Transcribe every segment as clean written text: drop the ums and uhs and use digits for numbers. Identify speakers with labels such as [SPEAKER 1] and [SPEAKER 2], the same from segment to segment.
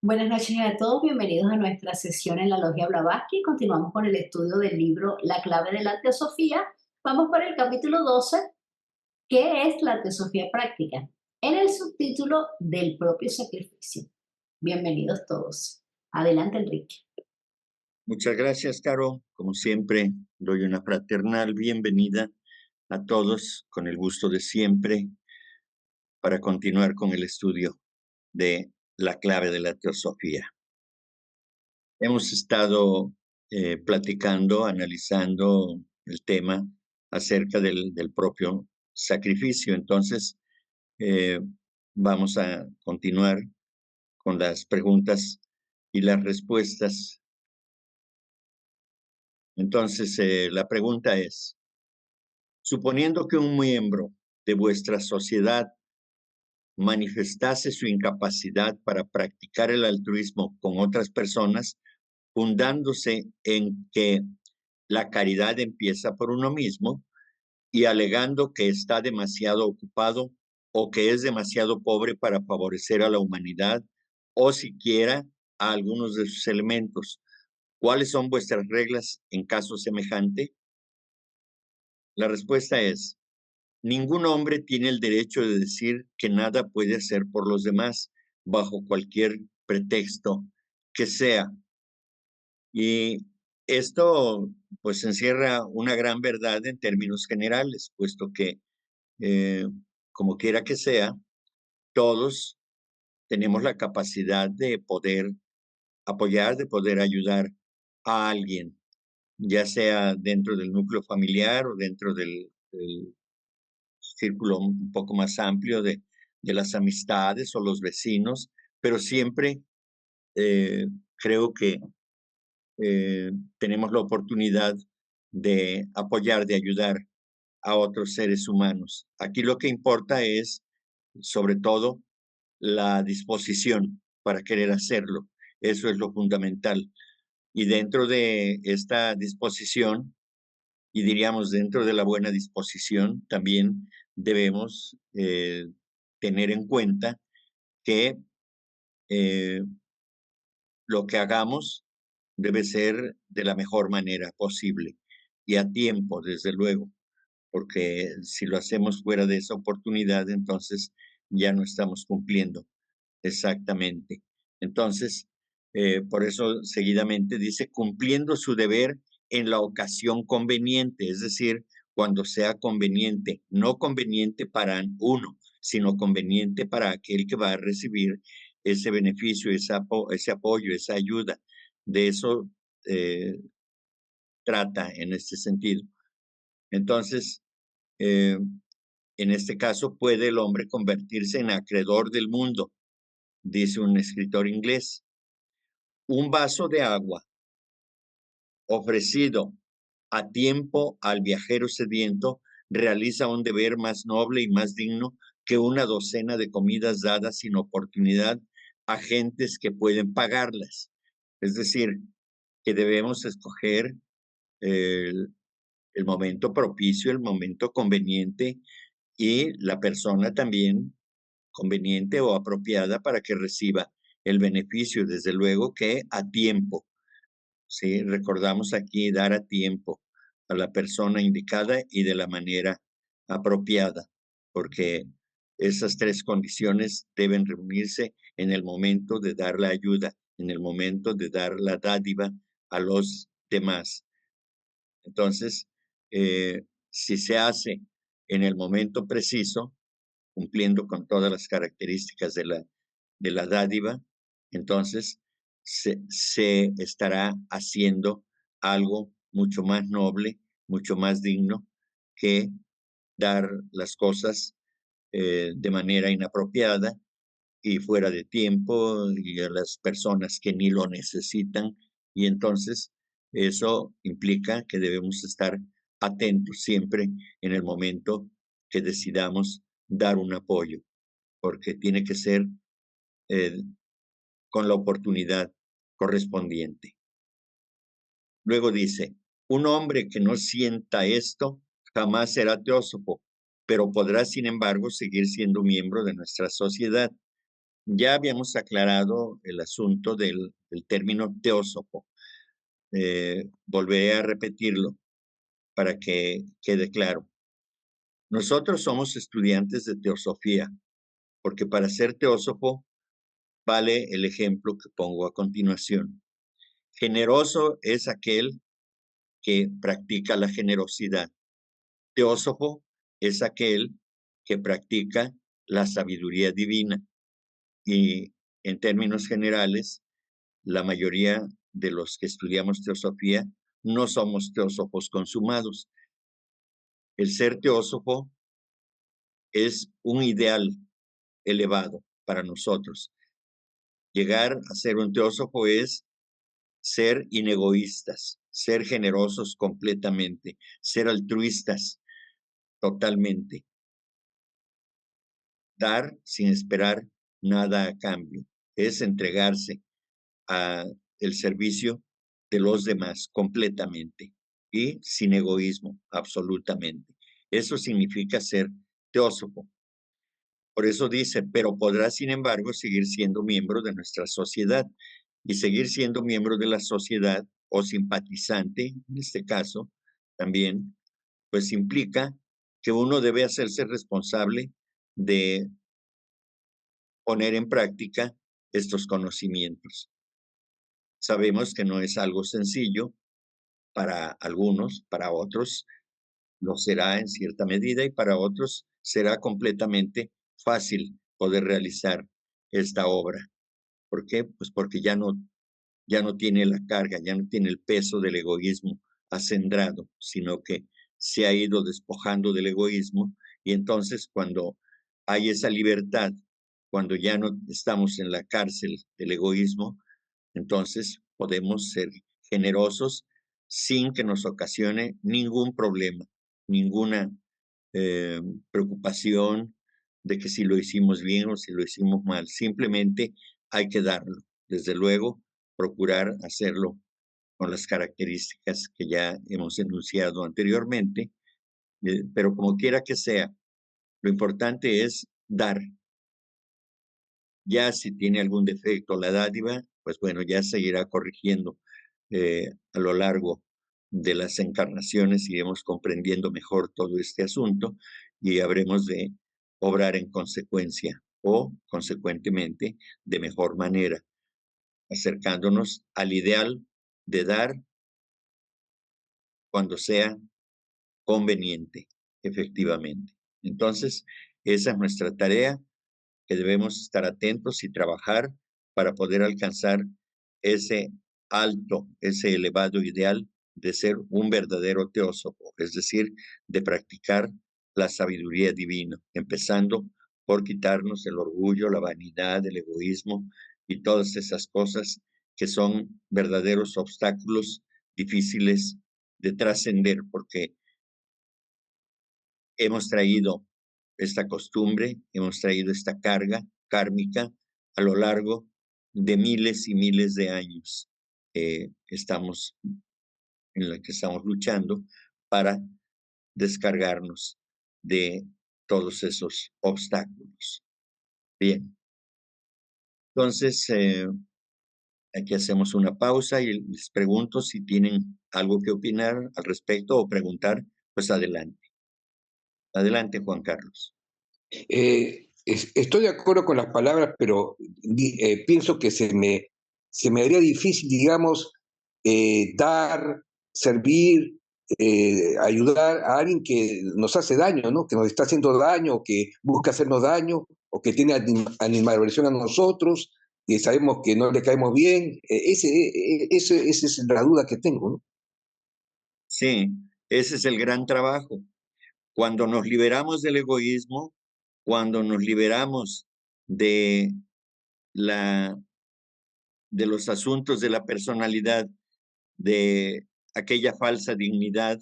[SPEAKER 1] Buenas noches a todos, bienvenidos a nuestra sesión en la Logia Blavatsky. Continuamos con el estudio del libro La clave de la teosofía. Vamos por el capítulo 12. ¿Qué es la teosofía práctica? En el subtítulo del propio sacrificio. Bienvenidos todos. Adelante, Enrique.
[SPEAKER 2] Muchas gracias, Caro. Como siempre, doy una fraternal bienvenida a todos con el gusto de siempre para continuar con el estudio de la clave de la teosofía. Hemos estado platicando, analizando el tema acerca del propio sacrificio. Entonces, eh, vamos a continuar con las preguntas y las respuestas. Entonces, la pregunta es: suponiendo que un miembro de vuestra sociedad manifestase su incapacidad para practicar el altruismo con otras personas, fundándose en que la caridad empieza por uno mismo y alegando que está demasiado ocupado o que es demasiado pobre para favorecer a la humanidad o siquiera a algunos de sus elementos, ¿cuáles son vuestras reglas en caso semejante? La respuesta es: ningún hombre tiene el derecho de decir que nada puede hacer por los demás bajo cualquier pretexto que sea. Y esto pues encierra una gran verdad en términos generales, puesto que eh, como quiera que sea, todos tenemos la capacidad de poder apoyar, de poder ayudar a alguien, ya sea dentro del núcleo familiar o dentro del círculo un poco más amplio de las amistades o los vecinos, pero siempre creo que tenemos la oportunidad de apoyar, de ayudar a otros seres humanos. Aquí lo que importa es, sobre todo, la disposición para querer hacerlo. Eso es lo fundamental. Y dentro de esta disposición, y diríamos dentro de la buena disposición, también debemos tener en cuenta que eh, lo que hagamos debe ser de la mejor manera posible y a tiempo, desde luego, porque si lo hacemos fuera de esa oportunidad, entonces ya no estamos cumpliendo exactamente. Entonces, por eso seguidamente dice, cumpliendo su deber en la ocasión conveniente, es decir, cuando sea conveniente, no conveniente para uno, sino conveniente para aquel que va a recibir ese beneficio, ese apoyo, esa ayuda. De eso eh, trata en este sentido. Entonces, eh, en este caso, puede el hombre convertirse en acreedor del mundo, dice un escritor inglés. Un vaso de agua ofrecido a tiempo al viajero sediento realiza un deber más noble y más digno que una docena de comidas dadas sin oportunidad a gentes que pueden pagarlas. Es decir, que debemos escoger el, el momento propicio, el momento conveniente y la persona también conveniente o apropiada para que reciba el beneficio, desde luego que a tiempo. Sí, recordamos aquí dar a tiempo a la persona indicada y de la manera apropiada, porque esas tres condiciones deben reunirse en el momento de dar la ayuda, en el momento de dar la dádiva a los demás. Entonces, si se hace en el momento preciso, cumpliendo con todas las características de la dádiva, entonces se estará haciendo algo mucho más noble, mucho más digno que dar las cosas de manera inapropiada y fuera de tiempo y a las personas que ni lo necesitan. Y entonces eso implica que debemos estar atentos siempre en el momento que decidamos dar un apoyo, porque tiene que ser eh, con la oportunidad correspondiente. Luego dice, un hombre que no sienta esto jamás será teósofo, pero podrá, sin embargo, seguir siendo miembro de nuestra sociedad. Ya habíamos aclarado el asunto del término teósofo. Volveré a repetirlo para que quede claro. Nosotros somos estudiantes de teosofía, porque para ser teósofo vale el ejemplo que pongo a continuación. Generoso es aquel que practica la generosidad. Teósofo es aquel que practica la sabiduría divina. Y en términos generales, la mayoría de los que estudiamos teosofía no somos teósofos consumados. El ser teósofo es un ideal elevado para nosotros. Llegar a ser un teósofo es ser inegoístas, ser generosos completamente, ser altruistas totalmente, dar sin esperar nada a cambio, es entregarse a el servicio de los demás completamente y sin egoísmo, absolutamente. Eso significa ser teósofo. Por eso dice, pero podrá, sin embargo, seguir siendo miembro de nuestra sociedad. Y seguir siendo miembro de la sociedad o simpatizante, en este caso, también, pues implica que uno debe hacerse responsable de poner en práctica estos conocimientos. Sabemos que no es algo sencillo para algunos, para otros lo será en cierta medida y para otros será completamente fácil poder realizar esta obra. ¿Por qué? Pues porque ya no tiene la carga, ya no tiene el peso del egoísmo acendrado, sino que se ha ido despojando del egoísmo y entonces cuando hay esa libertad, cuando ya no estamos en la cárcel del egoísmo, entonces podemos ser generosos sin que nos ocasione ningún problema, ninguna eh, preocupación de que si lo hicimos bien o si lo hicimos mal. Simplemente hay que darlo. Desde luego, procurar hacerlo con las características que ya hemos enunciado anteriormente, pero como quiera que sea, lo importante es dar. Ya si tiene algún defecto la dádiva, pues bueno, ya seguirá corrigiendo a lo largo de las encarnaciones, iremos comprendiendo mejor todo este asunto y habremos de obrar en consecuencia o, consecuentemente, de mejor manera, acercándonos al ideal de dar cuando sea conveniente, efectivamente. Entonces, esa es nuestra tarea, que debemos estar atentos y trabajar para poder alcanzar ese alto, ese elevado ideal de ser un verdadero teósofo, es decir, de practicar la sabiduría divina, empezando por quitarnos el orgullo, la vanidad, el egoísmo y todas esas cosas que son verdaderos obstáculos difíciles de trascender, porque hemos traído esta costumbre, hemos traído esta carga kármica a lo largo de miles y miles de años. Estamos en la que estamos luchando para descargarnos de todos esos obstáculos. Bien, entonces aquí hacemos una pausa y les pregunto si tienen algo que opinar al respecto o preguntar, pues adelante. Adelante, Juan Carlos.
[SPEAKER 3] Estoy de acuerdo con las palabras, pero pienso que se me haría difícil, digamos, dar, servir, ayudar a alguien que nos hace daño, ¿no? Que nos está haciendo daño, o que busca hacernos daño, o que tiene animadversión a nosotros, y sabemos que no le caemos bien. Esa es la duda que tengo, ¿no?
[SPEAKER 2] Sí, ese es el gran trabajo. Cuando nos liberamos del egoísmo, cuando nos liberamos de la de los asuntos de la personalidad, de aquella falsa dignidad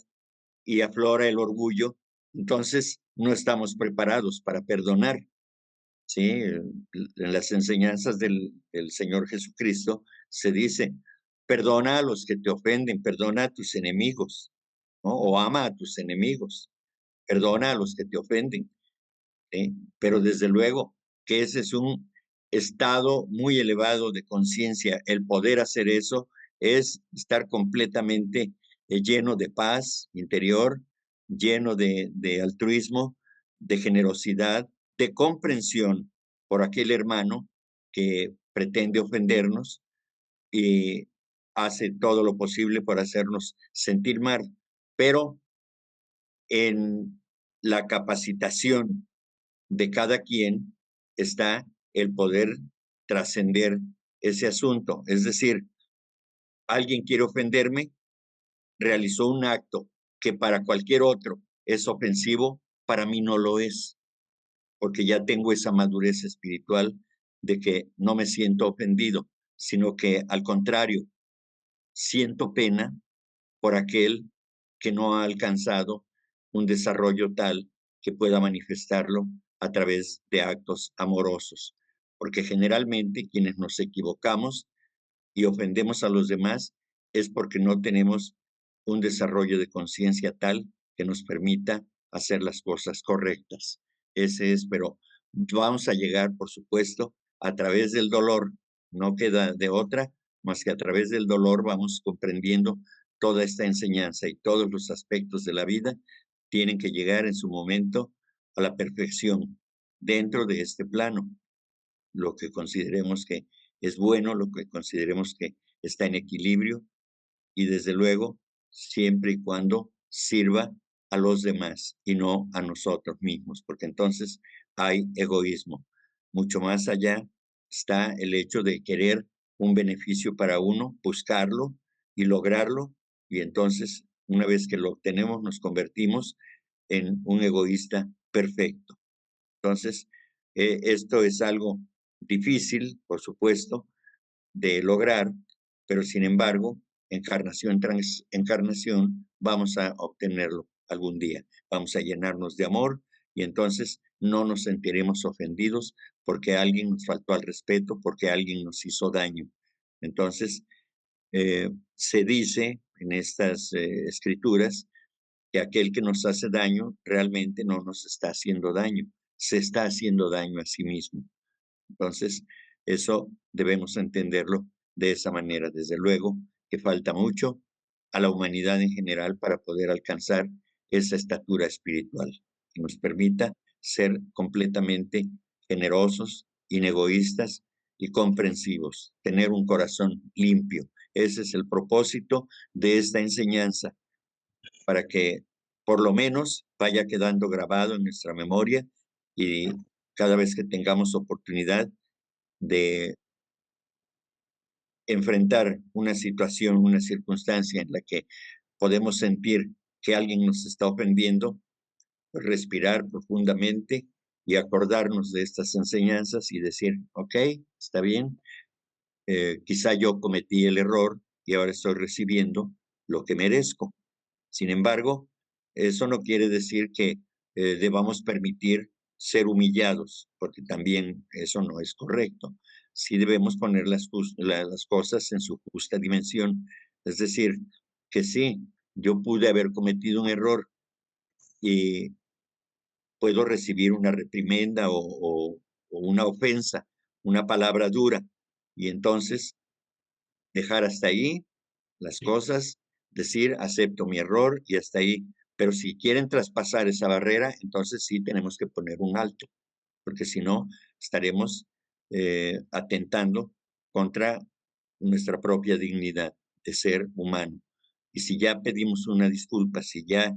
[SPEAKER 2] y aflora el orgullo, entonces no estamos preparados para perdonar. Sí, en las enseñanzas del Señor Jesucristo se dice, perdona a los que te ofenden, perdona a tus enemigos, ¿no? O ama a tus enemigos, perdona a los que te ofenden. ¿Sí? Pero desde luego que ese es un estado muy elevado de conciencia. El poder hacer eso es estar completamente lleno de paz interior, lleno de altruismo, de generosidad, de comprensión por aquel hermano que pretende ofendernos y hace todo lo posible por hacernos sentir mal. Pero en la capacitación de cada quien está el poder trascender ese asunto. Es decir, alguien quiere ofenderme, realizó un acto que para cualquier otro es ofensivo, para mí no lo es, porque ya tengo esa madurez espiritual de que no me siento ofendido, sino que al contrario, siento pena por aquel que no ha alcanzado un desarrollo tal que pueda manifestarlo a través de actos amorosos. Porque generalmente quienes nos equivocamos y ofendemos a los demás es porque no tenemos un desarrollo de conciencia tal que nos permita hacer las cosas correctas. Ese es, pero vamos a llegar, por supuesto, a través del dolor. No queda de otra más que a través del dolor vamos comprendiendo toda esta enseñanza y todos los aspectos de la vida tienen que llegar en su momento a la perfección dentro de este plano. Lo que consideremos que es bueno, lo que consideremos que está en equilibrio y desde luego siempre y cuando sirva a los demás y no a nosotros mismos, porque entonces hay egoísmo. Mucho más allá está el hecho de querer un beneficio para uno, buscarlo y lograrlo, y entonces una vez que lo obtenemos nos convertimos en un egoísta perfecto. Entonces, esto es algo difícil, por supuesto, de lograr, pero sin embargo, encarnación tras encarnación, vamos a obtenerlo algún día. Vamos a llenarnos de amor y entonces no nos sentiremos ofendidos porque alguien nos faltó al respeto, porque alguien nos hizo daño. Entonces, se dice en estas escrituras que aquel que nos hace daño realmente no nos está haciendo daño, se está haciendo daño a sí mismo. Entonces, eso debemos entenderlo de esa manera. Desde luego que falta mucho a la humanidad en general para poder alcanzar esa estatura espiritual que nos permita ser completamente generosos, inegoístas y comprensivos, tener un corazón limpio. Ese es el propósito de esta enseñanza, para que por lo menos vaya quedando grabado en nuestra memoria y cada vez que tengamos oportunidad de enfrentar una situación, una circunstancia en la que podemos sentir que alguien nos está ofendiendo, pues respirar profundamente y acordarnos de estas enseñanzas y decir, ok, está bien, quizá yo cometí el error y ahora estoy recibiendo lo que merezco. Sin embargo, eso no quiere decir que debamos permitir ser humillados, porque también eso no es correcto. Sí debemos poner las cosas en su justa dimensión. Es decir, que sí, yo pude haber cometido un error y puedo recibir una reprimenda o una ofensa, una palabra dura, y entonces dejar hasta ahí las cosas, decir, acepto mi error y hasta ahí. Pero si quieren traspasar esa barrera, entonces sí tenemos que poner un alto, porque si no, estaremos atentando contra nuestra propia dignidad de ser humano. Y si ya pedimos una disculpa, si ya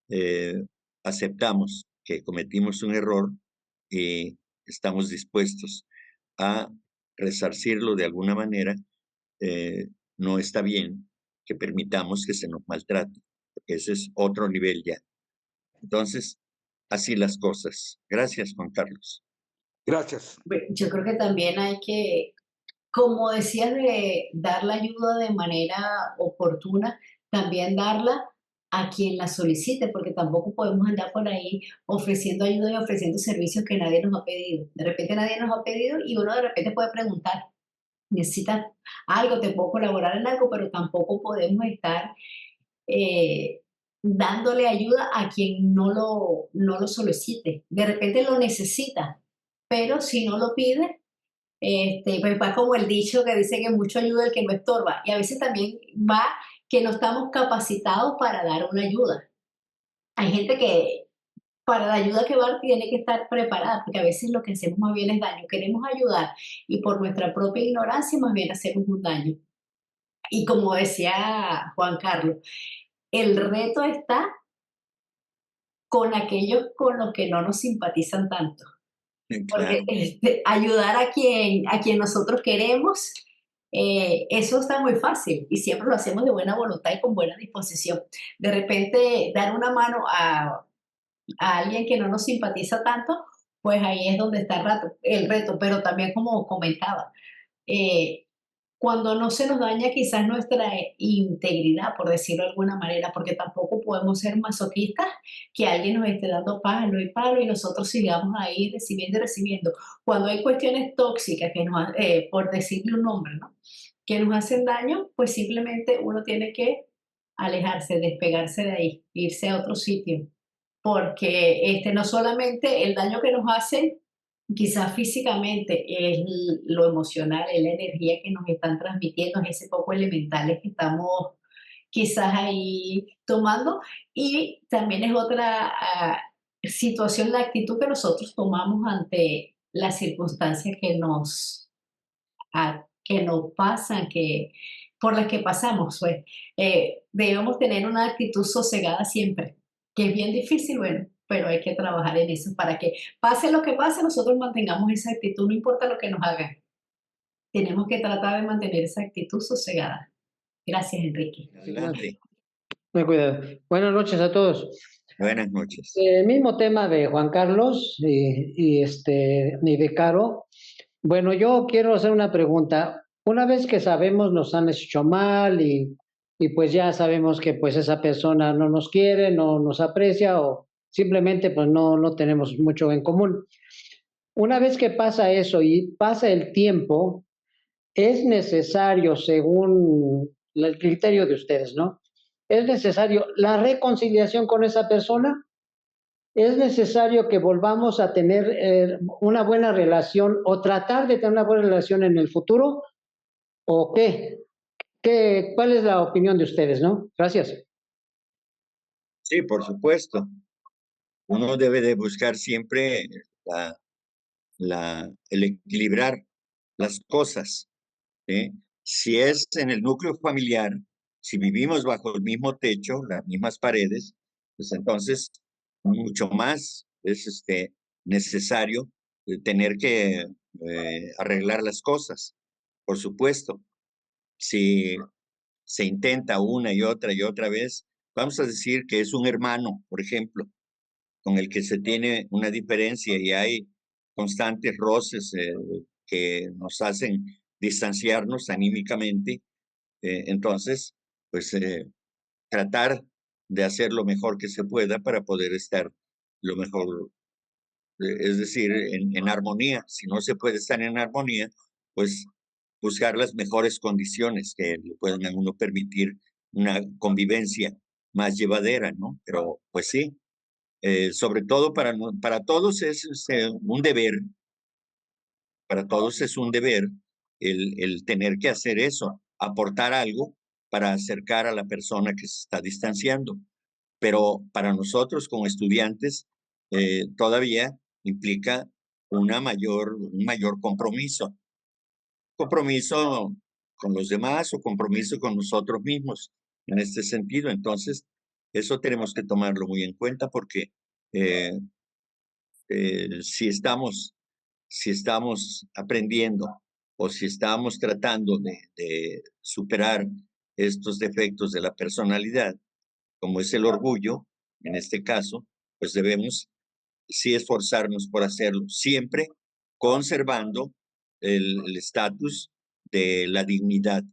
[SPEAKER 2] eh, aceptamos que cometimos un error y estamos dispuestos a resarcirlo de alguna manera, no está bien que permitamos que se nos maltrate, porque ese es otro nivel ya. Entonces, así las cosas. Gracias, Juan Carlos.
[SPEAKER 3] Gracias.
[SPEAKER 1] Yo creo que también hay que, como decías, de dar la ayuda de manera oportuna, también darla a quien la solicite, porque tampoco podemos andar por ahí ofreciendo ayuda y ofreciendo servicios que nadie nos ha pedido. De repente nadie nos ha pedido y uno de repente puede preguntar, necesitas algo, te puedo colaborar en algo, pero tampoco podemos estar eh, dándole ayuda a quien no lo solicite. De repente lo necesita, pero si no lo pide, Pues va como el dicho que dice que mucho ayuda el que no estorba. Y a veces también va que no estamos capacitados para dar una ayuda. Hay gente que para la ayuda que va tiene que estar preparada, porque a veces lo que hacemos más bien es daño. Queremos ayudar y por nuestra propia ignorancia más bien hacemos un daño. Y como decía Juan Carlos, el reto está con aquellos con los que no nos simpatizan tanto. Porque
[SPEAKER 2] Claro,
[SPEAKER 1] ayudar a quien nosotros queremos, eso está muy fácil y siempre lo hacemos de buena voluntad y con buena disposición. De repente, dar una mano a alguien que no nos simpatiza tanto, pues ahí es donde está el reto, pero también como comentaba, eh, cuando no se nos daña quizás nuestra integridad, por decirlo de alguna manera, porque tampoco podemos ser masoquistas, que alguien nos esté dando palo y palo y nosotros sigamos ahí recibiendo y recibiendo. Cuando hay cuestiones tóxicas, por decirle un nombre, ¿no? Que nos hacen daño, pues simplemente uno tiene que alejarse, despegarse de ahí, irse a otro sitio, porque no solamente el daño que nos hacen, quizás físicamente, es lo emocional, es la energía que nos están transmitiendo, es ese poco elementales que estamos quizás ahí tomando, y también es otra situación, la actitud que nosotros tomamos ante las circunstancias que nos pasan, por las que pasamos, pues. Debemos tener una actitud sosegada siempre, que es bien difícil, bueno, pero hay que trabajar en eso para que pase lo que pase, nosotros mantengamos esa actitud, no importa lo que nos hagan. Tenemos que tratar de mantener esa actitud sosegada. Gracias, Enrique.
[SPEAKER 4] Sí, claro.
[SPEAKER 2] adelante.
[SPEAKER 4] Muy cuidado. Buenas noches a todos.
[SPEAKER 2] Buenas noches.
[SPEAKER 4] El mismo tema de Juan Carlos y de Caro. Bueno, yo quiero hacer una pregunta. Una vez que sabemos nos han hecho mal y pues ya sabemos que pues esa persona no nos quiere, no nos aprecia o simplemente pues no tenemos mucho en común. Una vez que pasa eso y pasa el tiempo, es necesario, según el criterio de ustedes, ¿no? ¿Es necesario la reconciliación con esa persona? ¿Es necesario que volvamos a tener una buena relación o tratar de tener una buena relación en el futuro? ¿O qué? ¿Cuál es la opinión de ustedes, no? Gracias.
[SPEAKER 2] Sí, por supuesto. Uno debe de buscar siempre el equilibrar las cosas, ¿sí? Si es en el núcleo familiar, si vivimos bajo el mismo techo, las mismas paredes, pues entonces mucho más es necesario tener que arreglar las cosas. Por supuesto, si se intenta una y otra vez, vamos a decir que es un hermano, por ejemplo, con el que se tiene una diferencia y hay constantes roces que nos hacen distanciarnos anímicamente, entonces, pues tratar de hacer lo mejor que se pueda para poder estar lo mejor, es decir, en armonía. Si no se puede estar en armonía, pues buscar las mejores condiciones que le puedan a uno permitir una convivencia más llevadera, ¿no? Pero pues sí, sobre todo para todos es un deber, para todos es un deber el tener que hacer eso, aportar algo para acercar a la persona que se está distanciando. Pero para nosotros como estudiantes todavía implica un mayor compromiso. Compromiso con los demás o compromiso con nosotros mismos en este sentido. Entonces, eso tenemos que tomarlo muy en cuenta porque eh, si estamos aprendiendo o si estamos tratando de superar estos defectos de la personalidad, como es el orgullo, en este caso, pues debemos sí esforzarnos por hacerlo, siempre conservando el estatus de la dignidad,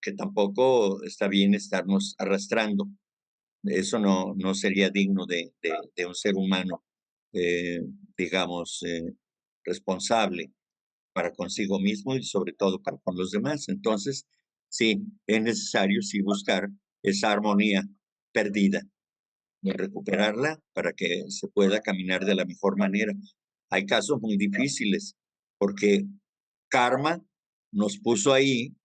[SPEAKER 2] que tampoco está bien estarnos arrastrando. Eso no sería digno de un ser humano, eh, digamos, responsable para consigo mismo y sobre todo para con los demás. Entonces, sí, es necesario sí buscar esa armonía perdida y recuperarla para que se pueda caminar de la mejor manera. Hay casos muy difíciles porque karma nos puso ahí,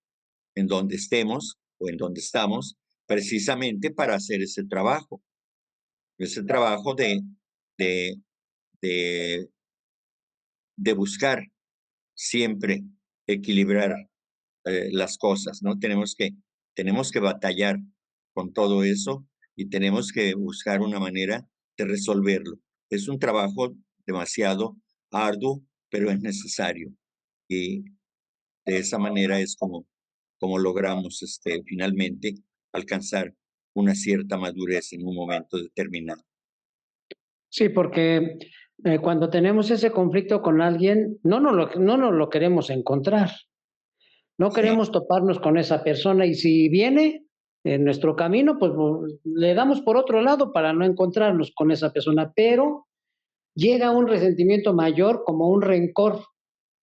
[SPEAKER 2] en donde estemos o en donde estamos, precisamente para hacer ese trabajo de, de, de buscar siempre equilibrar las cosas, ¿no? Tenemos que batallar con todo eso y tenemos que buscar una manera de resolverlo. Es un trabajo demasiado arduo, pero es necesario. Y de esa manera es como logramos finalmente alcanzar una cierta madurez en un momento determinado.
[SPEAKER 4] Sí, porque cuando tenemos ese conflicto con alguien, no nos lo queremos encontrar. No
[SPEAKER 2] Sí,
[SPEAKER 4] queremos toparnos con esa persona y si viene en nuestro camino, pues le damos por otro lado para no encontrarnos con esa persona, pero llega un resentimiento mayor como un rencor,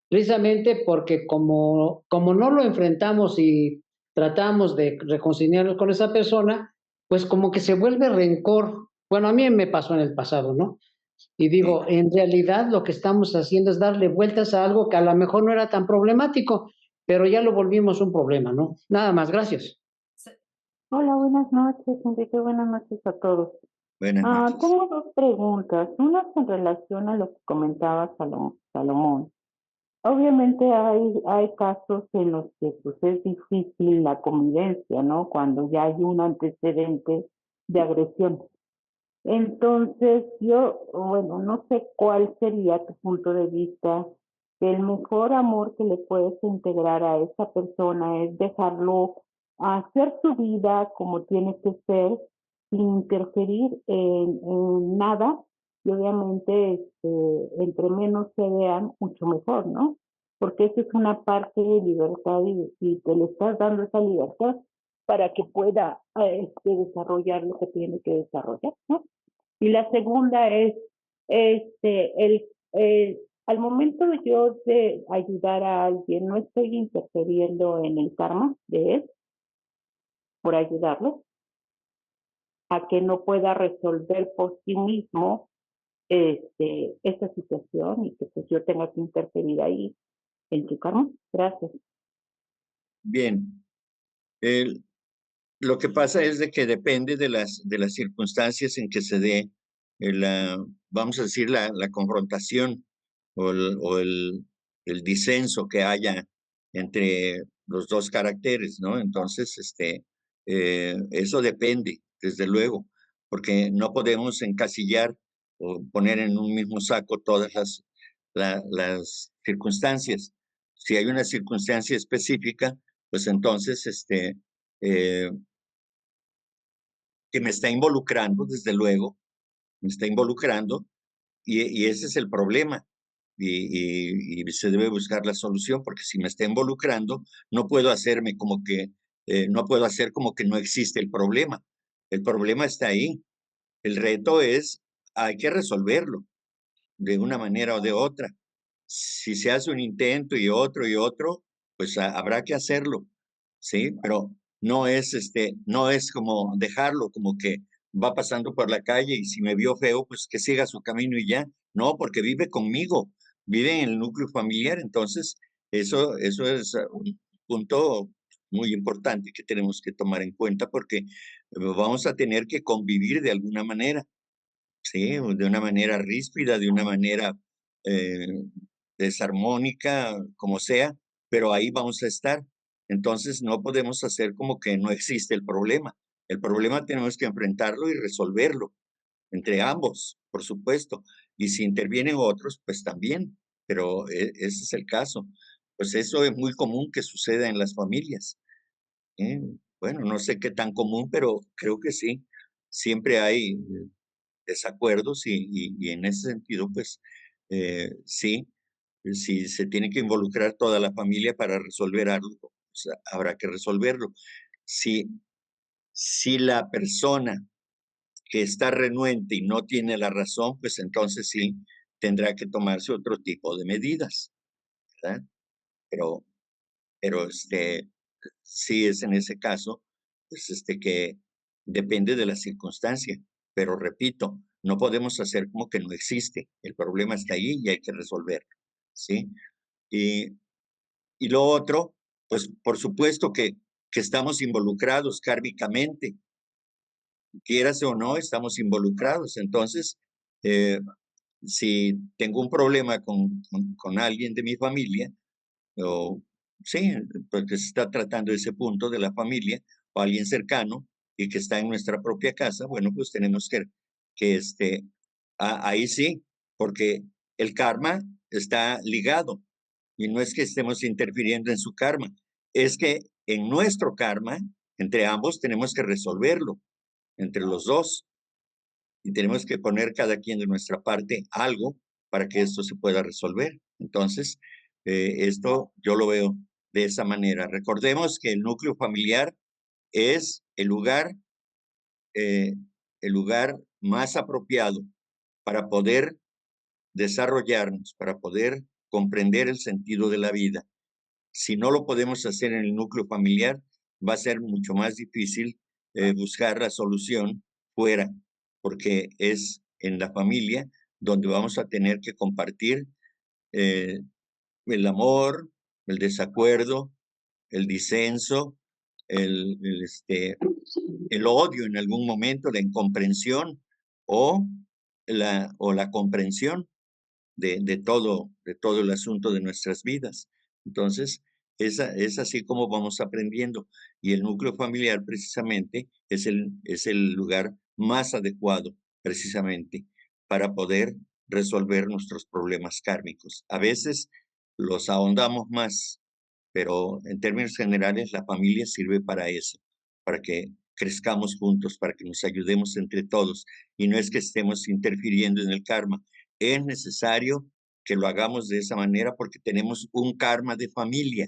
[SPEAKER 4] precisamente porque como no lo enfrentamos y tratamos de reconciliarnos con esa persona, pues como que se vuelve rencor. Bueno, a mí me pasó en el pasado, ¿no? Y
[SPEAKER 2] sí.
[SPEAKER 4] digo, en realidad lo que estamos haciendo es darle vueltas a algo que a lo mejor no era tan problemático, pero ya lo volvimos un problema, ¿no? Nada más, gracias.
[SPEAKER 5] Hola, buenas noches, Enrique. Buenas noches a todos.
[SPEAKER 2] Buenas noches.
[SPEAKER 5] Tengo dos preguntas. Una es en relación a lo que comentaba Salomón. Obviamente hay casos en los que pues, es difícil la convivencia, ¿no? Cuando ya hay un antecedente de agresión. Entonces, bueno, no sé cuál sería tu punto de vista. El mejor amor que le puedes integrar a esa persona es dejarlo hacer su vida como tiene que ser, sin interferir en nada. Y obviamente, entre menos se vean, mucho mejor, ¿no? Porque eso es una parte de libertad y te le estás dando esa libertad para que pueda desarrollar lo que tiene que desarrollar, ¿no? Y la segunda es, al momento yo de ayudar a alguien, no estoy interfiriendo en el karma de él por ayudarlo, a que no pueda resolver por sí mismo esa situación y que pues yo tenga que interferir ahí en su karma. Gracias.
[SPEAKER 2] Bien. Lo que pasa es de que depende de las circunstancias en que se dé vamos a decir, la confrontación o el disenso que haya entre los dos caracteres, ¿no? Entonces, eso depende, desde luego, porque no podemos encasillar o poner en un mismo saco todas las circunstancias. Si hay una circunstancia específica, pues entonces, eh, que me está involucrando, desde luego, me está involucrando y ese es el problema. Y se debe buscar la solución porque si me está involucrando, no puedo hacerme como que, no puedo hacer como que no existe el problema. El problema está ahí. El reto es, hay que resolverlo de una manera o de otra. Si se hace un intento y otro, pues habrá que hacerlo, ¿sí? Pero no es como dejarlo, como que va pasando por la calle y si me vio feo, pues que siga su camino y ya. No, porque vive conmigo, vive en el núcleo familiar, entonces eso es un punto muy importante que tenemos que tomar en cuenta porque vamos a tener que convivir de alguna manera. Sí, de una manera ríspida, de una manera eh, desarmónica, como sea, pero ahí vamos a estar. Entonces no podemos hacer como que no existe el problema. El problema tenemos que enfrentarlo y resolverlo entre ambos, por supuesto. Y si intervienen otros, pues también, pero ese es el caso. Pues eso es muy común que suceda en las familias. ¿Eh? Bueno, no sé qué tan común, pero creo que sí. Siempre hay desacuerdos y en ese sentido, pues sí, si se tiene que involucrar toda la familia para resolver algo, pues, habrá que resolverlo. Si, si la persona que está renuente y no tiene la razón, pues entonces sí tendrá que tomarse otro tipo de medidas, ¿verdad? Pero, pero sí es en ese caso, pues que depende de la circunstancia. Pero repito, no podemos hacer como que no existe. El problema está ahí y hay que resolverlo, ¿sí? Y Y lo otro, pues por supuesto que estamos involucrados kármicamente, quieras o no, estamos involucrados. Entonces, eh, si tengo un problema con alguien de mi familia, o sí, porque se está tratando ese punto de la familia o alguien cercano y que está en nuestra propia casa, bueno, pues tenemos que ahí sí, porque el karma está ligado y no es que estemos interfiriendo en su karma, es que en nuestro karma, entre ambos, tenemos que resolverlo, entre los dos, y tenemos que poner cada quien de nuestra parte algo para que esto se pueda resolver. Entonces, esto yo lo veo de esa manera. Recordemos que el núcleo familiar es eh, el lugar más apropiado para poder desarrollarnos, para poder comprender el sentido de la vida. Si no lo podemos hacer en el núcleo familiar, va a ser mucho más difícil buscar la solución fuera, porque es en la familia donde vamos a tener que compartir eh, el amor, el desacuerdo, el disenso, el odio en algún momento, la incomprensión o la comprensión de todo el asunto de nuestras vidas. Entonces, es así como vamos aprendiendo. Y el núcleo familiar precisamente es el lugar más adecuado precisamente para poder resolver nuestros problemas kármicos. A veces los ahondamos más, pero en términos generales la familia sirve para eso, para que crezcamos juntos, para que nos ayudemos entre todos. Y no es que estemos interfiriendo en el karma, es necesario que lo hagamos de esa manera porque tenemos un karma de familia.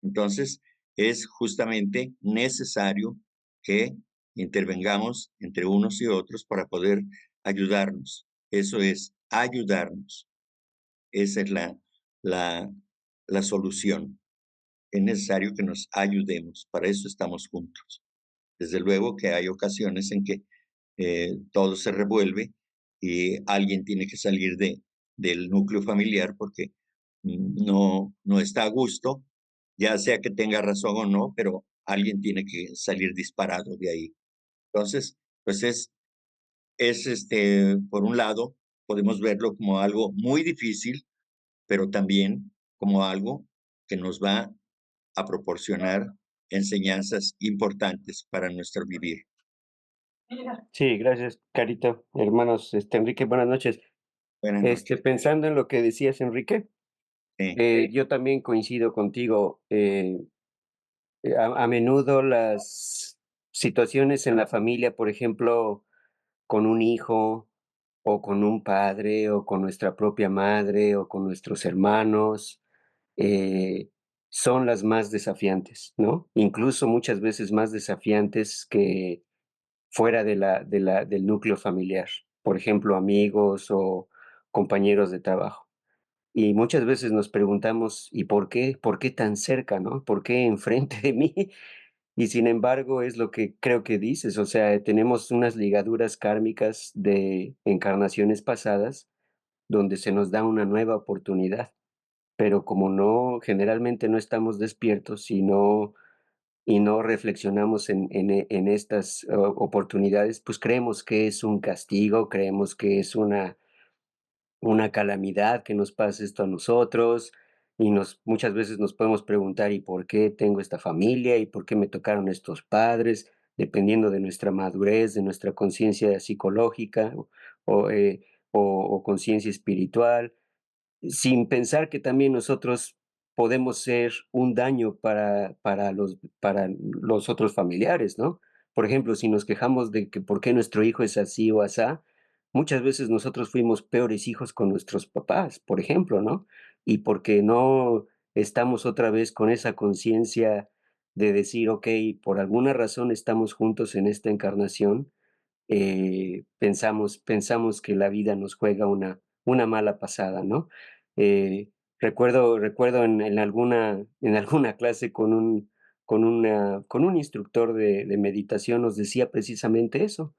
[SPEAKER 2] Entonces, es justamente necesario que intervengamos entre unos y otros para poder ayudarnos. Eso es ayudarnos. Esa es la, la solución. Es necesario que nos ayudemos. Para eso estamos juntos. Desde luego que hay ocasiones en que todo se revuelve y alguien tiene que salir del núcleo familiar porque no está a gusto, ya sea que tenga razón o no, pero alguien tiene que salir disparado de ahí. Entonces, pues por un lado, podemos verlo como algo muy difícil, pero también como algo que nos va a proporcionar enseñanzas importantes para nuestro vivir.
[SPEAKER 6] Sí, gracias, Carito. Hermanos, Enrique, buenas noches.
[SPEAKER 2] Buenas noches.
[SPEAKER 6] Pensando en lo que decías, Enrique, yo también coincido contigo. A menudo las situaciones en la familia, por ejemplo, con un hijo o con un padre o con nuestra propia madre o con nuestros hermanos, eh, son las más desafiantes, ¿no? Incluso muchas veces más desafiantes que fuera del núcleo familiar, por ejemplo, amigos o compañeros de trabajo. Y muchas veces nos preguntamos, ¿y por qué? ¿Por qué tan cerca, no? ¿Por qué enfrente de mí? Y sin embargo, es lo que creo que dices, o sea, tenemos unas ligaduras kármicas de encarnaciones pasadas donde se nos da una nueva oportunidad, pero como no, generalmente no estamos despiertos y no reflexionamos en estas oportunidades, pues creemos que es un castigo, creemos que es una calamidad que nos pase esto a nosotros y muchas veces nos podemos preguntar, ¿y por qué tengo esta familia? ¿Y por qué me tocaron estos padres? Dependiendo de nuestra madurez, de nuestra conciencia psicológica o, eh, o conciencia espiritual, sin pensar que también nosotros podemos ser un daño para los otros familiares, ¿no? Por ejemplo, si nos quejamos de que por qué nuestro hijo es así o asá, muchas veces nosotros fuimos peores hijos con nuestros papás, por ejemplo, ¿no? Y porque no estamos otra vez con esa conciencia de decir, ok, por alguna razón estamos juntos en esta encarnación, pensamos que la vida nos juega una mala pasada, ¿no? Eh, recuerdo en alguna clase con un instructor de meditación nos decía precisamente eso.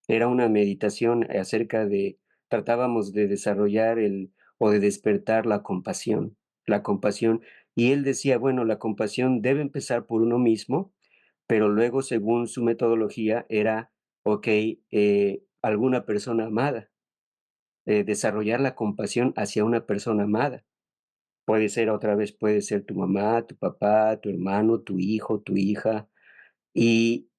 [SPEAKER 6] Era una meditación acerca tratábamos de desarrollar o de despertar la compasión Y él decía, bueno, la compasión debe empezar por uno mismo, pero luego, según su metodología, era, ok, alguna persona amada, desarrollar la compasión hacia una persona amada. Puede ser otra vez, puede ser tu mamá, tu papá, tu hermano, tu hijo, tu hija. Y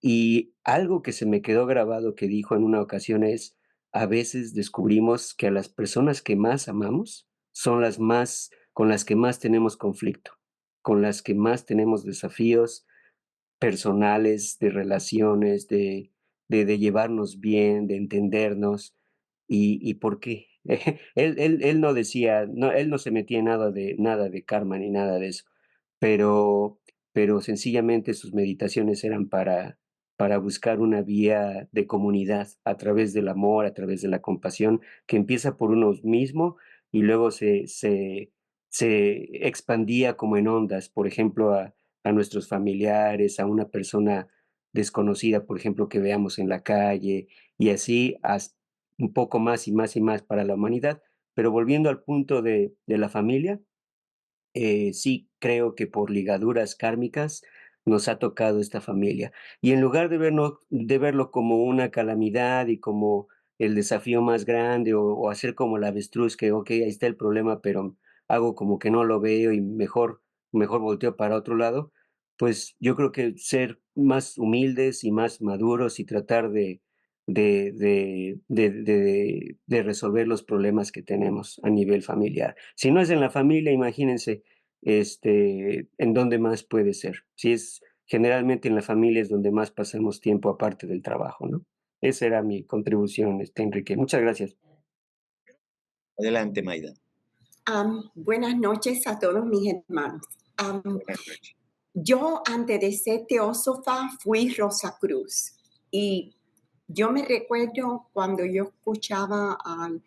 [SPEAKER 6] algo que se me quedó grabado que dijo en una ocasión es, a veces descubrimos que a las personas que más amamos son las más con las que más tenemos conflicto, con las que más tenemos desafíos personales, de relaciones, de llevarnos bien, de entendernos. ¿Y por qué? Él no decía, no, él no se metía en nada de karma ni nada de eso, pero sencillamente sus meditaciones eran para buscar una vía de comunidad a través del amor, a través de la compasión, que empieza por uno mismo y luego se expandía como en ondas, por ejemplo, a nuestros familiares, a una persona desconocida, por ejemplo, que veamos en la calle, y así un poco más y más y más para la humanidad. Pero volviendo al punto de la familia, sí creo que por ligaduras kármicas nos ha tocado esta familia. Y en lugar de verlo como una calamidad y como el desafío más grande o hacer como la avestruz que, ok, ahí está el problema, pero hago como que no lo veo y mejor volteo para otro lado, pues yo creo que ser más humildes y más maduros y tratar de resolver los problemas que tenemos a nivel familiar. Si no es en la familia, imagínense, ¿en dónde más puede ser? Si es generalmente en la familia es donde más pasamos tiempo aparte del trabajo, ¿no? Esa era mi contribución, Enrique. Muchas gracias.
[SPEAKER 2] Adelante, Maida.
[SPEAKER 7] Buenas noches a todos mis hermanos.
[SPEAKER 2] Buenas noches.
[SPEAKER 7] Yo, antes de ser teósofa, fui Rosacruz. Y yo me recuerdo cuando yo escuchaba al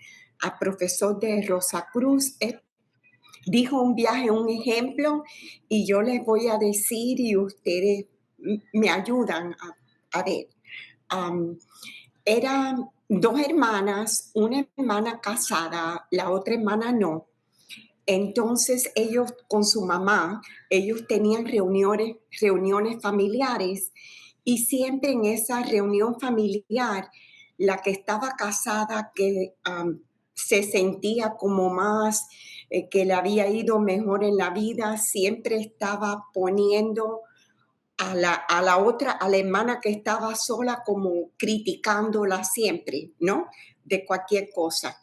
[SPEAKER 7] profesor de Rosacruz, dijo un viaje, un ejemplo, y yo les voy a decir y ustedes me ayudan a ver. Eran dos hermanas, una hermana casada, la otra hermana no. Entonces ellos con su mamá, ellos tenían reuniones familiares y siempre en esa reunión familiar, la que estaba casada, que se sentía como más, que le había ido mejor en la vida, siempre estaba poniendo a la otra, a la hermana que estaba sola, como criticándola siempre, ¿no? De cualquier cosa.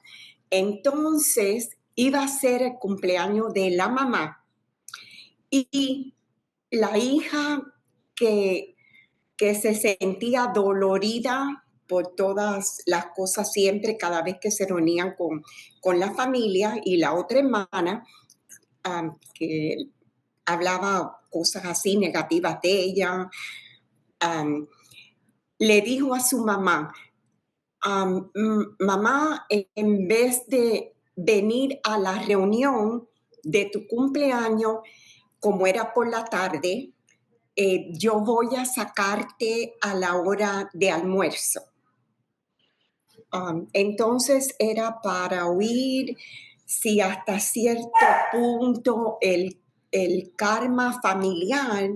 [SPEAKER 7] Entonces iba a ser el cumpleaños de la mamá y la hija que se sentía dolorida por todas las cosas siempre, cada vez que se reunían con la familia, y la otra hermana que hablaba cosas así negativas de ella, le dijo a su mamá, mamá, en vez de venir a la reunión de tu cumpleaños, como era por la tarde, yo voy a sacarte a la hora de almuerzo. Entonces era para oír si hasta cierto punto el karma familiar,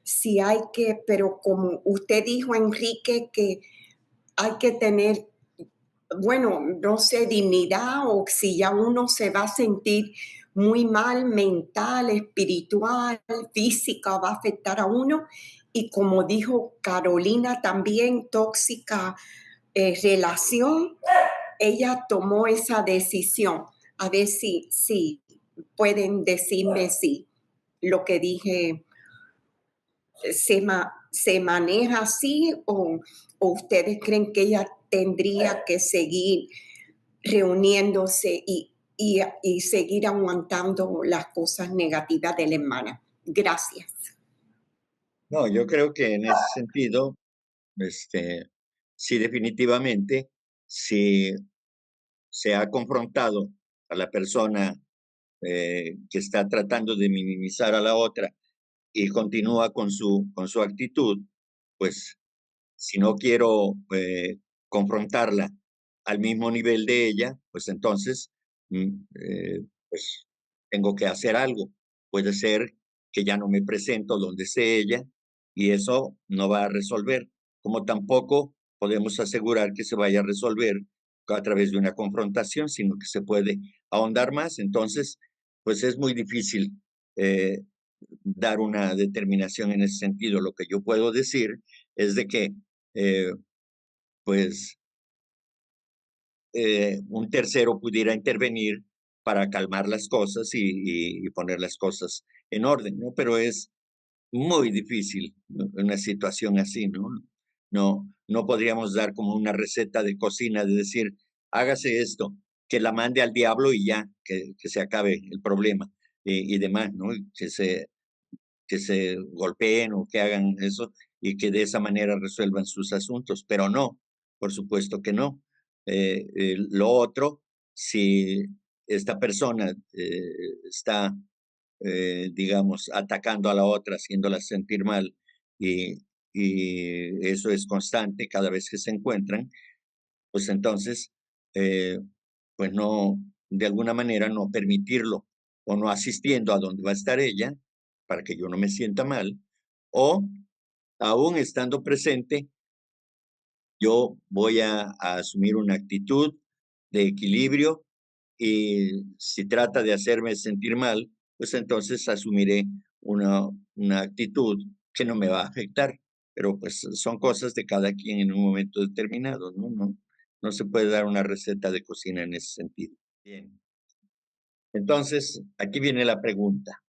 [SPEAKER 7] si hay que, pero como usted dijo, Enrique, que hay que tener, bueno, no sé, dignidad, o si ya uno se va a sentir muy mal, mental, espiritual, física, va a afectar a uno. Y como dijo Carolina también, tóxica relación, ella tomó esa decisión. A ver si pueden decirme si lo que dije se maneja así, o ustedes creen que ella tendría que seguir reuniéndose y seguir aguantando las cosas negativas de la hermana. Gracias.
[SPEAKER 2] No, yo creo que en ese sentido, sí, definitivamente, si se ha confrontado a la persona que está tratando de minimizar a la otra y continúa con su actitud, pues si no quiero confrontarla al mismo nivel de ella, pues entonces pues tengo que hacer algo. puede ser que ya no me presento donde esté ella y eso no va a resolver, como tampoco podemos asegurar que se vaya a resolver a través de una confrontación, sino que se puede ahondar más. Entonces, pues es muy difícil dar una determinación en ese sentido. Lo que yo puedo decir es de que, pues, un tercero pudiera intervenir para calmar las cosas y poner las cosas en orden, ¿no? Pero es muy difícil, ¿no? Una situación así, ¿no? No podríamos dar como una receta de cocina de decir, hágase esto, que la mande al diablo y ya, que se acabe el problema y demás, ¿no? Que se golpeen o que hagan eso y que de esa manera resuelvan sus asuntos, pero no, por supuesto que no. Lo otro, si esta persona está, digamos, atacando a la otra, haciéndola sentir mal, y, y eso es constante cada vez que se encuentran, pues entonces, eh, pues no, de alguna manera no permitirlo o no asistiendo a donde va a estar ella para que yo no me sienta mal, o aún estando presente, yo voy a asumir una actitud de equilibrio y si trata de hacerme sentir mal, pues entonces asumiré una actitud que no me va a afectar. Pero pues son cosas de cada quien en un momento determinado, ¿no? No se puede dar una receta de cocina en ese sentido. Bien. Entonces, aquí viene la pregunta.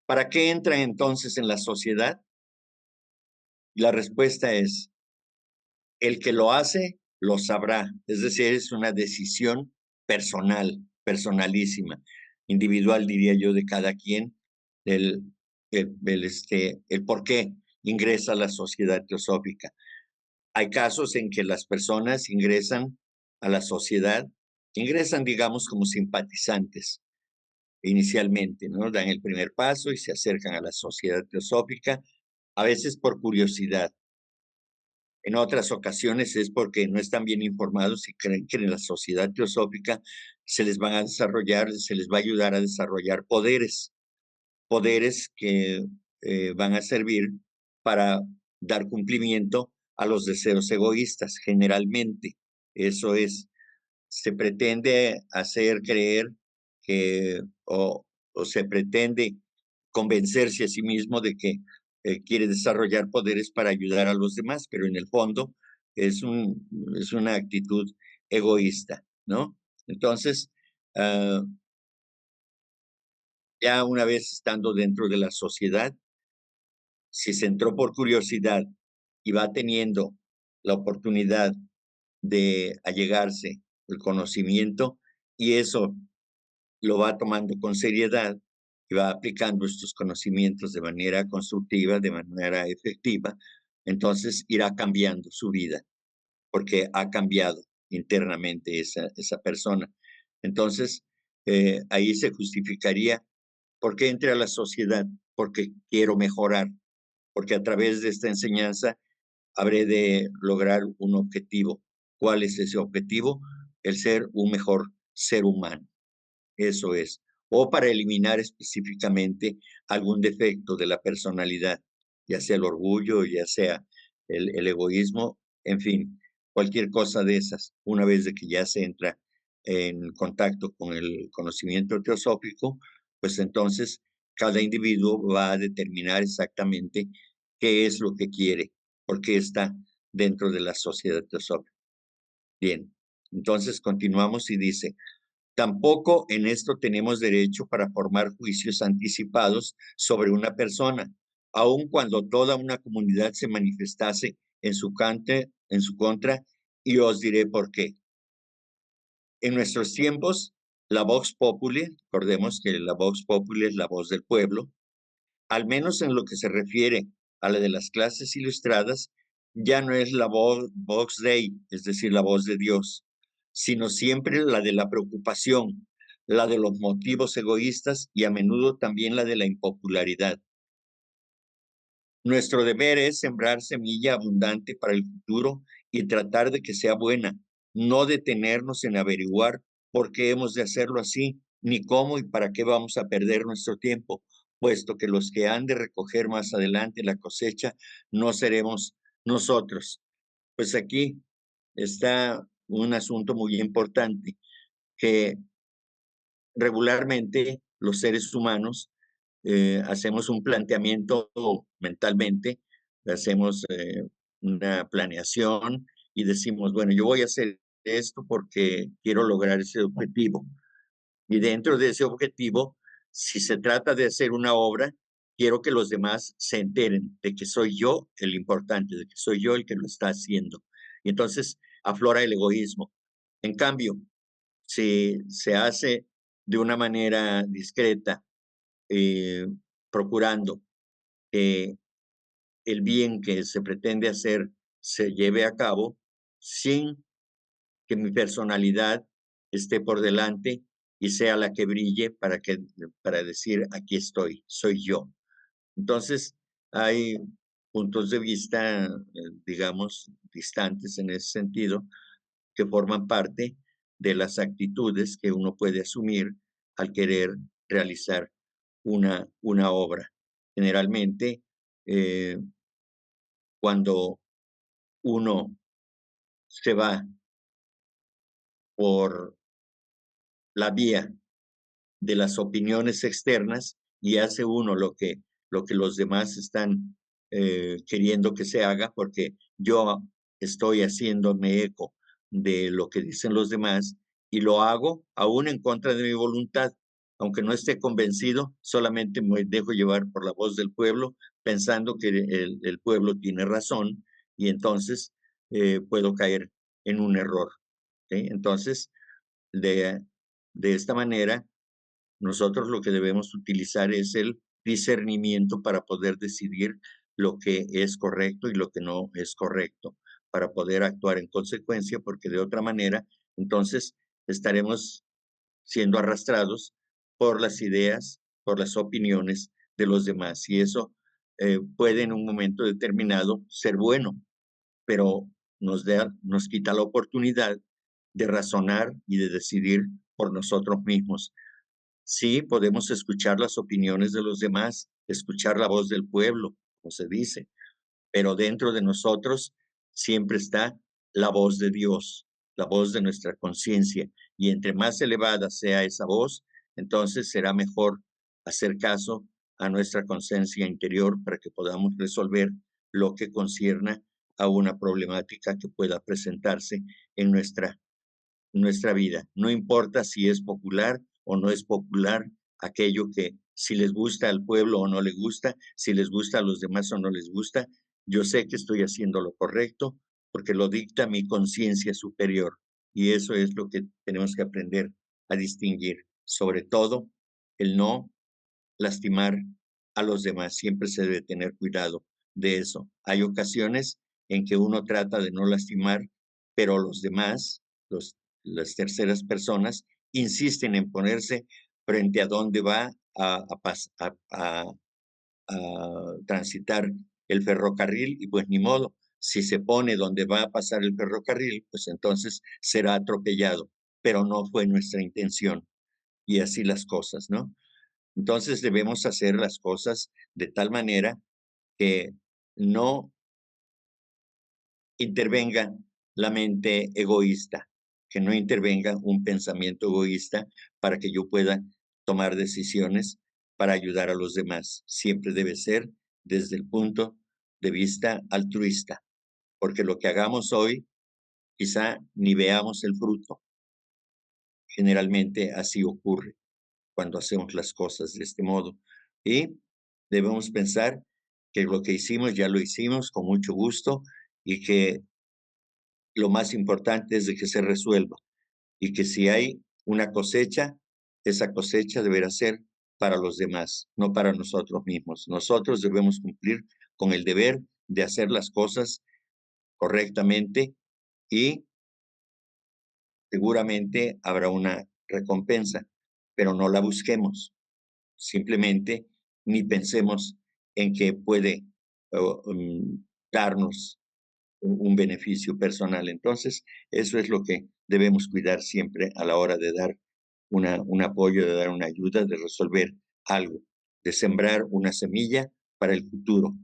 [SPEAKER 2] ¿Para qué entran entonces en la sociedad? Y la respuesta es, el que lo hace, lo sabrá. Es decir, es una decisión personal, personalísima, individual, diría yo, de cada quien, el por qué ingresa a la sociedad teosófica. Hay casos en que las personas ingresan a la sociedad, ingresan, digamos, como simpatizantes inicialmente, ¿no? Dan el primer paso y se acercan a la sociedad teosófica, a veces por curiosidad. En otras ocasiones es porque no están bien informados y creen que en la sociedad teosófica se les van a desarrollar, se les va a ayudar a desarrollar poderes que van a servir para dar cumplimiento a los deseos egoístas, generalmente. Eso es, se pretende hacer creer que, o se pretende convencerse a sí mismo de que quiere desarrollar poderes para ayudar a los demás, pero en el fondo es una actitud egoísta, ¿no? Entonces, ya una vez estando dentro de la sociedad, si se entró por curiosidad y va teniendo la oportunidad de allegarse el conocimiento y eso lo va tomando con seriedad y va aplicando estos conocimientos de manera constructiva, de manera efectiva, entonces irá cambiando su vida, porque ha cambiado internamente esa persona. Entonces, ahí se justificaría por qué entré a la sociedad, porque quiero mejorar, porque a través de esta enseñanza habré de lograr un objetivo. ¿Cuál es ese objetivo? El ser un mejor ser humano. Eso es. O para eliminar específicamente algún defecto de la personalidad, ya sea el orgullo, ya sea el egoísmo, en fin, cualquier cosa de esas. Una vez de que ya se entra en contacto con el conocimiento teosófico, pues entonces cada individuo va a determinar exactamente qué es lo que quiere, porque está dentro de la sociedad teosófica. Bien, entonces continuamos y dice, tampoco en esto tenemos derecho para formar juicios anticipados sobre una persona, aun cuando toda una comunidad se manifestase en su contra, y os diré por qué. En nuestros tiempos, la Vox Populi, recordemos que la Vox Populi es la voz del pueblo, al menos en lo que se refiere a la de las clases ilustradas, ya no es la Vox Dei, es decir, la voz de Dios, sino siempre la de la preocupación, la de los motivos egoístas y a menudo también la de la impopularidad. Nuestro deber es sembrar semilla abundante para el futuro y tratar de que sea buena, no detenernos en averiguar por qué hemos de hacerlo así ni cómo y para qué vamos a perder nuestro tiempo, puesto que los que han de recoger más adelante la cosecha no seremos nosotros. Pues aquí está un asunto muy importante, que regularmente los seres humanos hacemos un planteamiento mentalmente, hacemos una planeación y decimos, bueno, yo voy a hacer esto porque quiero lograr ese objetivo. Y dentro de ese objetivo, si se trata de hacer una obra, quiero que los demás se enteren de que soy yo el importante, de que soy yo el que lo está haciendo. Y entonces aflora el egoísmo. En cambio, si se hace de una manera discreta, eh, procurando que el bien que se pretende hacer se lleve a cabo sin que mi personalidad esté por delante y sea la que brille para decir aquí estoy, soy yo. Entonces, hay puntos de vista, digamos, distantes en ese sentido, que forman parte de las actitudes que uno puede asumir al querer realizar una obra. Generalmente, eh, cuando uno se va por la vía de las opiniones externas y hace uno lo que los demás están queriendo que se haga, porque yo estoy haciéndome eco de lo que dicen los demás y lo hago aún en contra de mi voluntad. Aunque no esté convencido, solamente me dejo llevar por la voz del pueblo, pensando que el pueblo tiene razón y entonces puedo caer en un error. ¿Sí? Entonces, de, de esta manera, nosotros lo que debemos utilizar es el discernimiento para poder decidir lo que es correcto y lo que no es correcto, para poder actuar en consecuencia, porque de otra manera, entonces estaremos siendo arrastrados por las ideas, por las opiniones de los demás. Y eso puede en un momento determinado ser bueno, pero nos quita la oportunidad de razonar y de decidir por nosotros mismos. Sí, podemos escuchar las opiniones de los demás, escuchar la voz del pueblo, como se dice, pero dentro de nosotros siempre está la voz de Dios, la voz de nuestra conciencia. Y entre más elevada sea esa voz, entonces será mejor hacer caso a nuestra conciencia interior para que podamos resolver lo que concierna a una problemática que pueda presentarse en nuestra vida. No importa si es popular o no es popular aquello que si les gusta al pueblo o no le gusta, si les gusta a los demás o no les gusta, yo sé que estoy haciendo lo correcto porque lo dicta mi conciencia superior. Y eso es lo que tenemos que aprender a distinguir. Sobre todo, el no lastimar a los demás. Siempre se debe tener cuidado de eso. Hay ocasiones en que uno trata de no lastimar, pero los demás, las terceras personas, insisten en ponerse frente a donde va a transitar el ferrocarril y pues ni modo. Si se pone donde va a pasar el ferrocarril, pues entonces será atropellado, pero no fue nuestra intención. Y así las cosas, ¿no? Entonces debemos hacer las cosas de tal manera que no intervenga la mente egoísta, que no intervenga un pensamiento egoísta para que yo pueda tomar decisiones para ayudar a los demás. Siempre debe ser desde el punto de vista altruista, porque lo que hagamos hoy quizá ni veamos el fruto. Generalmente así ocurre cuando hacemos las cosas de este modo. Y debemos pensar que lo que hicimos ya lo hicimos con mucho gusto y que lo más importante es de que se resuelva y que si hay una cosecha, esa cosecha deberá ser para los demás, no para nosotros mismos. Nosotros debemos cumplir con el deber de hacer las cosas correctamente y seguramente habrá una recompensa, pero no la busquemos. Simplemente ni pensemos en que puede darnos un beneficio personal. Entonces, eso es lo que debemos cuidar siempre a la hora de dar un apoyo, de dar una ayuda, de resolver algo, de sembrar una semilla para el futuro,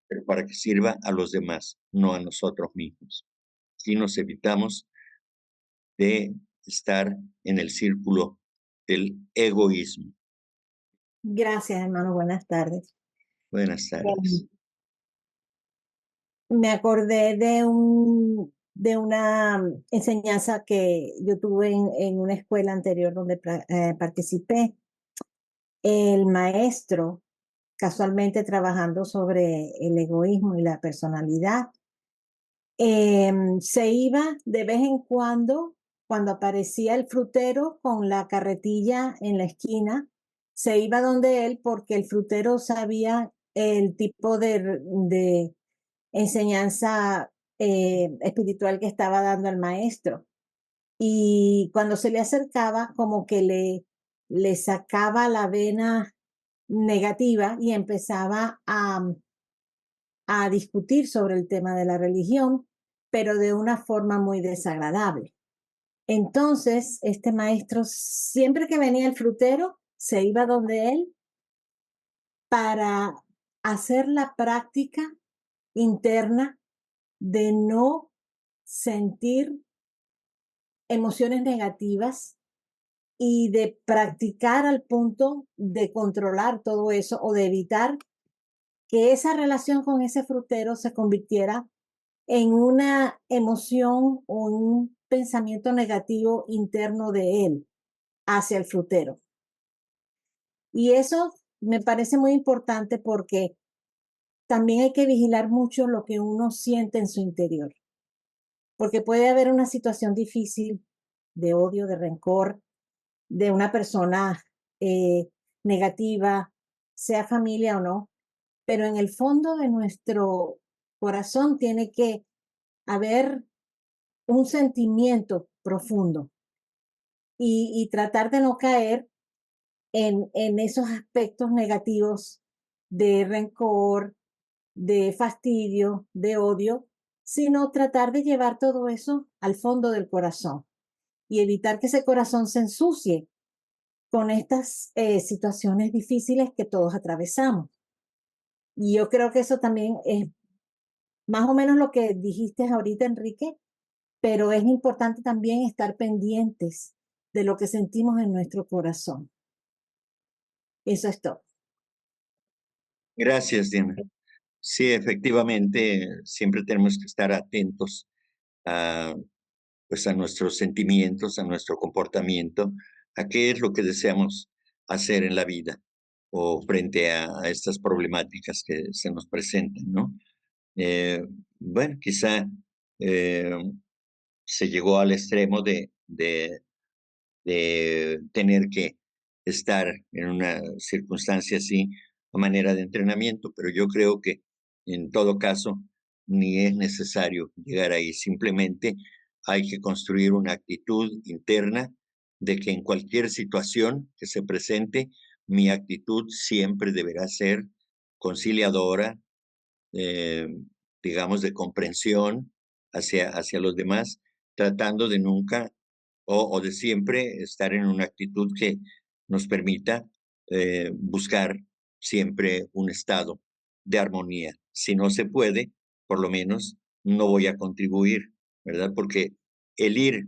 [SPEAKER 2] pero para que sirva a los demás, no a nosotros mismos. Así nos evitamos de estar en el círculo del egoísmo.
[SPEAKER 8] Gracias, hermano. Buenas tardes.
[SPEAKER 2] Buenas tardes.
[SPEAKER 8] Me acordé de una enseñanza que yo tuve en una escuela anterior donde participé. El maestro, casualmente trabajando sobre el egoísmo y la personalidad, se iba de vez en cuando aparecía el frutero con la carretilla en la esquina, se iba donde él porque el frutero sabía el tipo de enseñanza espiritual que estaba dando el maestro. Y cuando se le acercaba, como que le sacaba la vena negativa y empezaba a discutir sobre el tema de la religión, pero de una forma muy desagradable. Entonces, este maestro, siempre que venía el frutero, se iba donde él para hacer la práctica interna de no sentir emociones negativas y de practicar al punto de controlar todo eso o de evitar que esa relación con ese frutero se convirtiera en una emoción o un pensamiento negativo interno de él hacia el frutero. Y eso me parece muy importante porque también hay que vigilar mucho lo que uno siente en su interior, porque puede haber una situación difícil de odio, de rencor, de una persona negativa, sea familia o no, pero en el fondo de nuestro corazón tiene que haber un sentimiento profundo y tratar de no caer en esos aspectos negativos de rencor, de fastidio, de odio, sino tratar de llevar todo eso al fondo del corazón y evitar que ese corazón se ensucie con estas situaciones difíciles que todos atravesamos. Y yo creo que eso también es más o menos lo que dijiste ahorita, Enrique, pero es importante también estar pendientes de lo que sentimos en nuestro corazón. Eso es todo.
[SPEAKER 2] Gracias, Diana. Sí, efectivamente, siempre tenemos que estar atentos a, pues, a nuestros sentimientos, a nuestro comportamiento, a qué es lo que deseamos hacer en la vida o frente a estas problemáticas que se nos presentan, ¿no? Bueno, quizá eh, se llegó al extremo de tener que estar en una circunstancia así a manera de entrenamiento, pero yo creo que en todo caso ni es necesario llegar ahí, simplemente hay que construir una actitud interna de que en cualquier situación que se presente, mi actitud siempre deberá ser conciliadora, eh, digamos, de comprensión hacia los demás, tratando de nunca o de siempre estar en una actitud que nos permita buscar siempre un estado de armonía. Si no se puede, por lo menos no voy a contribuir, ¿verdad? Porque el ir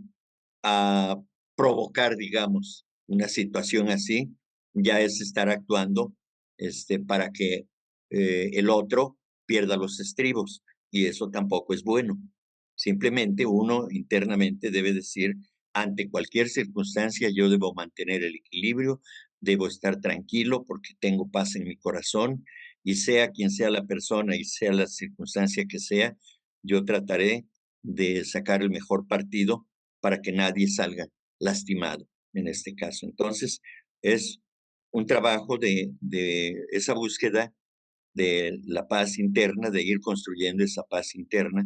[SPEAKER 2] a provocar, digamos, una situación así, ya es estar actuando para que el otro pierda los estribos, y eso tampoco es bueno. Simplemente uno internamente debe decir, ante cualquier circunstancia yo debo mantener el equilibrio, debo estar tranquilo porque tengo paz en mi corazón, y sea quien sea la persona y sea la circunstancia que sea, yo trataré de sacar el mejor partido para que nadie salga lastimado en este caso. Entonces, es un trabajo de esa búsqueda de la paz interna, de ir construyendo esa paz interna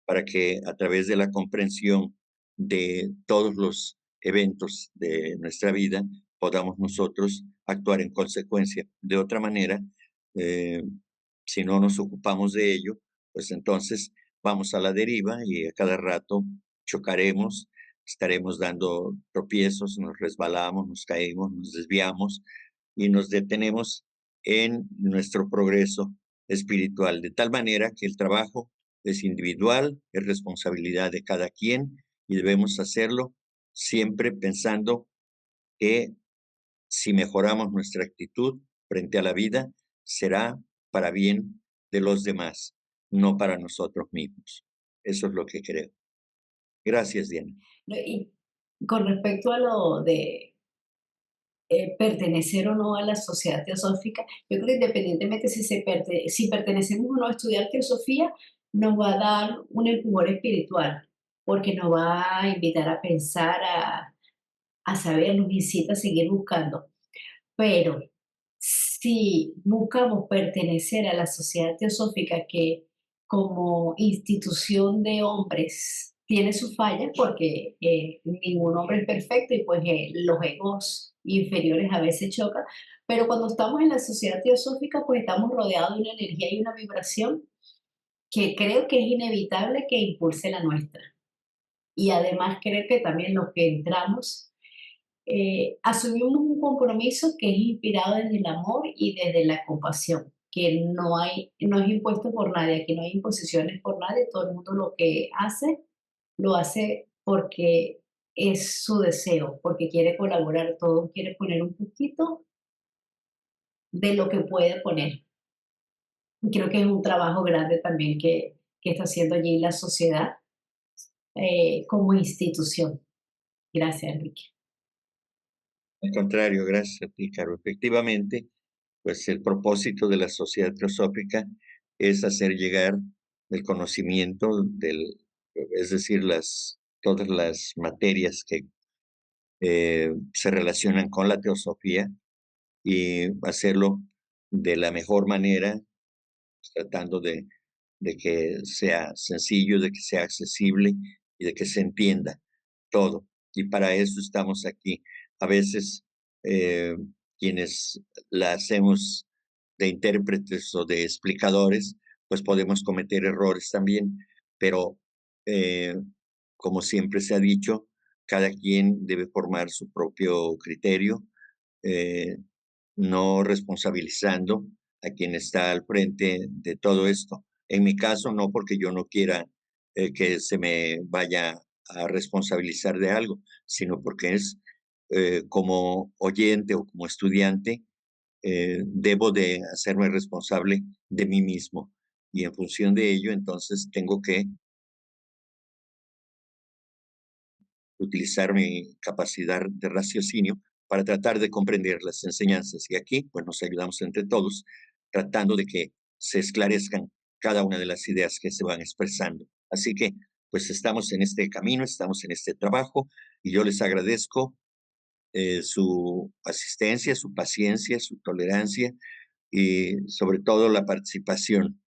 [SPEAKER 2] para que a través de la comprensión de todos los eventos de nuestra vida podamos nosotros actuar en consecuencia. De otra manera, eh, si no nos ocupamos de ello, pues entonces vamos a la deriva y a cada rato chocaremos, estaremos dando tropiezos, nos resbalamos, nos caemos, nos desviamos y nos detenemos en nuestro progreso espiritual, de tal manera que el trabajo es individual, es responsabilidad de cada quien y debemos hacerlo siempre pensando que si mejoramos nuestra actitud frente a la vida, será para bien de los demás, no para nosotros mismos. Eso es lo que creo. Gracias, Diana.
[SPEAKER 1] No, y con respecto a lo de pertenecer o no a la sociedad teosófica, yo creo que independientemente si pertenecemos o no a estudiar teosofía, nos va a dar un empujón espiritual, porque nos va a invitar a pensar, a saber, nos incita a seguir buscando. Pero si buscamos pertenecer a la sociedad teosófica que como institución de hombres tiene sus fallas porque ningún hombre es perfecto y pues los egos inferiores a veces chocan, pero cuando estamos en la sociedad teosófica pues estamos rodeados de una energía y una vibración que creo que es inevitable que impulse la nuestra. Y además creo que también los que entramos asumimos un compromiso que es inspirado desde el amor y desde la compasión, que no es impuesto por nadie, aquí no hay imposiciones por nadie, todo el mundo lo hace porque es su deseo, porque quiere colaborar, todo quiere poner un poquito de lo que puede poner. Y creo que es un trabajo grande también que está haciendo allí la sociedad como institución. Gracias, Enrique.
[SPEAKER 2] Al contrario, gracias a ti, Caro. Efectivamente, pues el propósito de la sociedad teosófica es hacer llegar el conocimiento es decir, todas las materias que se relacionan con la teosofía y hacerlo de la mejor manera, tratando de que sea sencillo, de que sea accesible y de que se entienda todo. Y para eso estamos aquí. A veces eh, quienes la hacemos de intérpretes o de explicadores, pues podemos cometer errores también, pero eh, como siempre se ha dicho, cada quien debe formar su propio criterio, eh, no responsabilizando a quien está al frente de todo esto. En mi caso, no porque yo no quiera que se me vaya a responsabilizar de algo, sino porque es como oyente o como estudiante, debo de hacerme responsable de mí mismo. Y en función de ello, entonces tengo que utilizar mi capacidad de raciocinio para tratar de comprender las enseñanzas. Y aquí, pues nos ayudamos entre todos, tratando de que se esclarezcan cada una de las ideas que se van expresando. Así que, pues estamos en este camino, estamos en este trabajo, y yo les agradezco su asistencia, su paciencia, su tolerancia y sobre todo la participación